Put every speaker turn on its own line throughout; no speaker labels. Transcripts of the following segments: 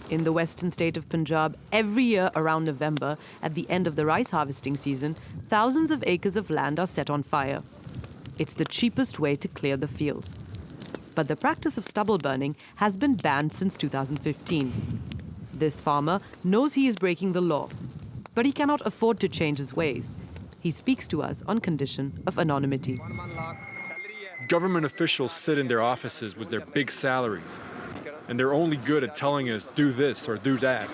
In the western state of Punjab, every year around November, at the end of the rice harvesting season, thousands of acres of land are set on fire. It's the cheapest way to clear the fields. But the practice of stubble burning has been banned since 2015. This farmer knows he is breaking the law, but he cannot afford to change his ways. He speaks to us on condition of anonymity.
Government officials sit in their offices with their big salaries, and they're only good at telling us, do this or do that.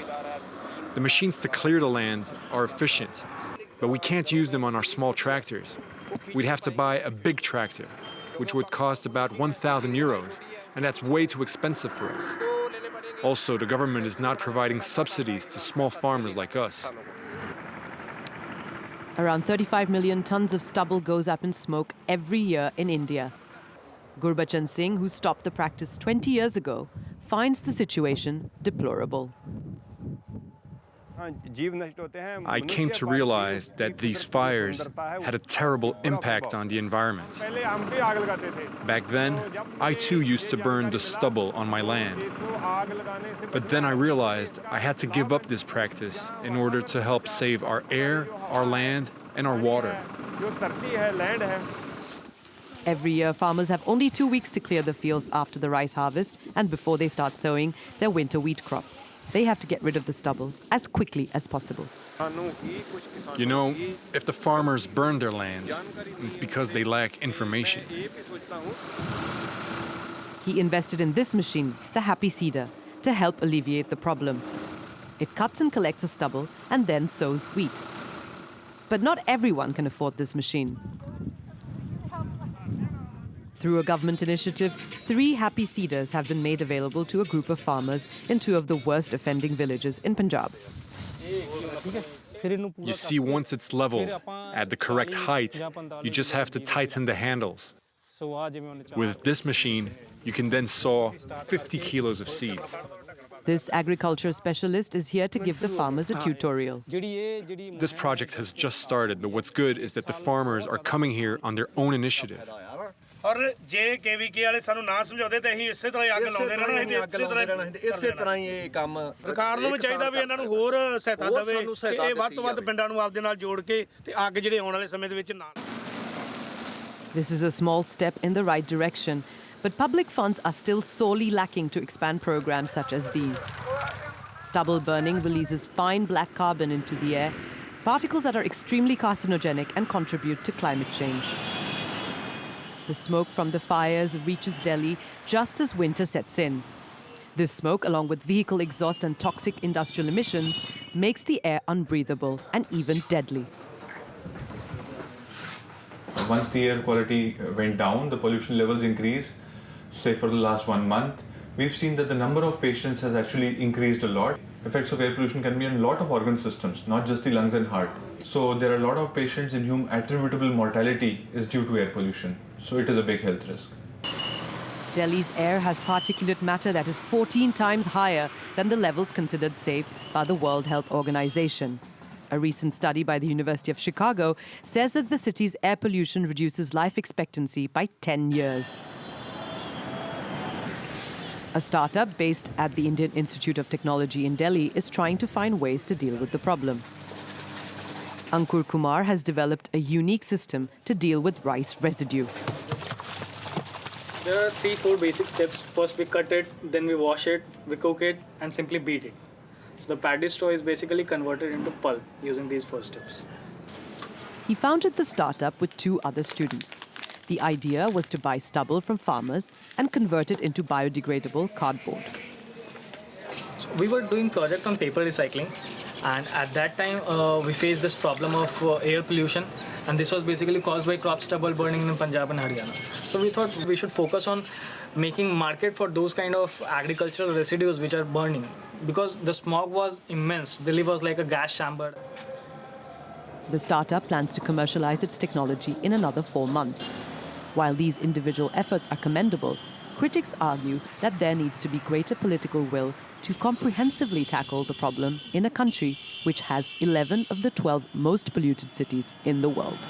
The machines to clear the lands are efficient, but we can't use them on our small tractors. We'd have to buy a big tractor, which would cost about 1,000 euros, and that's way too expensive for us. Also, the government is not providing subsidies to small farmers like us.
Around 35 million tons of stubble goes up in smoke every year in India. Gurbachan Singh, who stopped the practice 20 years ago, finds the situation deplorable.
I came to realize that these fires had a terrible impact on the environment. Back then, I too used to burn the stubble on my land. But then I realized I had to give up this practice in order to help save our air, our land, and our water.
Every year, farmers have only 2 weeks to clear the fields after the rice harvest and before they start sowing their winter wheat crop. They have to get rid of the stubble as quickly as possible.
You know, if the farmers burn their lands, it's because they lack information.
He invested in this machine, the Happy Seeder, to help alleviate the problem. It cuts and collects the stubble and then sows wheat. But not everyone can afford this machine. Through a government initiative, 3 Happy Seeders have been made available to a group of farmers in 2 of the worst offending villages in Punjab.
You see, once it's level, at the correct height, you just have to tighten the handles. With this machine, you can then sow 50 kilos of seeds.
This agriculture specialist is here to give the farmers a tutorial.
This project has just started, but what's good is that the farmers are coming here on their own initiative.
और जे KVK वाले सानू ना समझाउंदे ते अहीं इसे तरह ही आगे लाउंदे रहना ते इसे तरह ही ये काम सरकार ਨੂੰ ਵੀ ਚਾਹੀਦਾ ਵੀ ਇਹਨਾਂ ਨੂੰ ਹੋਰ ਸਹਾਇਤਾ ਦੇਵੇ ਤੇ ਇਹ ਵੱਧ ਤੋਂ ਵੱਧ ਪਿੰਡਾਂ ਨੂੰ ਆਪਦੇ ਨਾਲ ਜੋੜ ਕੇ ਤੇ ਅੱਗੇ ਜਿਹੜੇ ਆਉਣ ਵਾਲੇ ਸਮੇਂ ਦੇ ਵਿੱਚ ਨਾ
This is a small step in the right direction, but public funds are still sorely lacking to expand programs such as these. Stubble burning releases fine black carbon into the air, particles that are extremely carcinogenic and contribute to climate change. The smoke from the fires reaches Delhi just as winter sets in. This smoke, along with vehicle exhaust and toxic industrial emissions, makes the air unbreathable and even deadly.
Once the air quality went down, the pollution levels increased. Say for the last 1 month, we've seen that the number of patients has actually increased a lot. Effects of air pollution can be on a lot of organ systems, not just the lungs and heart. So there are a lot of patients in whom attributable mortality is due to air pollution. So it is a big health risk.
Delhi's air has particulate matter that is 14 times higher than the levels considered safe by the World Health Organization. A recent study by the University of Chicago says that the city's air pollution reduces life expectancy by 10 years. A startup based at the Indian Institute of Technology in Delhi is trying to find ways to deal with the problem. Ankur Kumar has developed a unique system to deal with rice residue.
There are 3-4 basic steps. First we cut it, then we wash it, we cook it, and simply beat it. So the paddy straw is basically converted into pulp using these 4 steps.
He founded the startup with 2 other students. The idea was to buy stubble from farmers and convert it into biodegradable cardboard.
So we were doing project on paper recycling, and at that time we faced this problem of air pollution, and this was basically caused by crop stubble burning in Punjab and Haryana. So we thought we should focus on making market for those kind of agricultural residues which are burning, because the smog was immense. Delhi was like a gas chamber.
The startup plans to commercialize its technology in another 4 months. While these individual efforts are commendable, critics argue that there needs to be greater political will to comprehensively tackle the problem in a country which has 11 of the 12 most polluted cities in the world.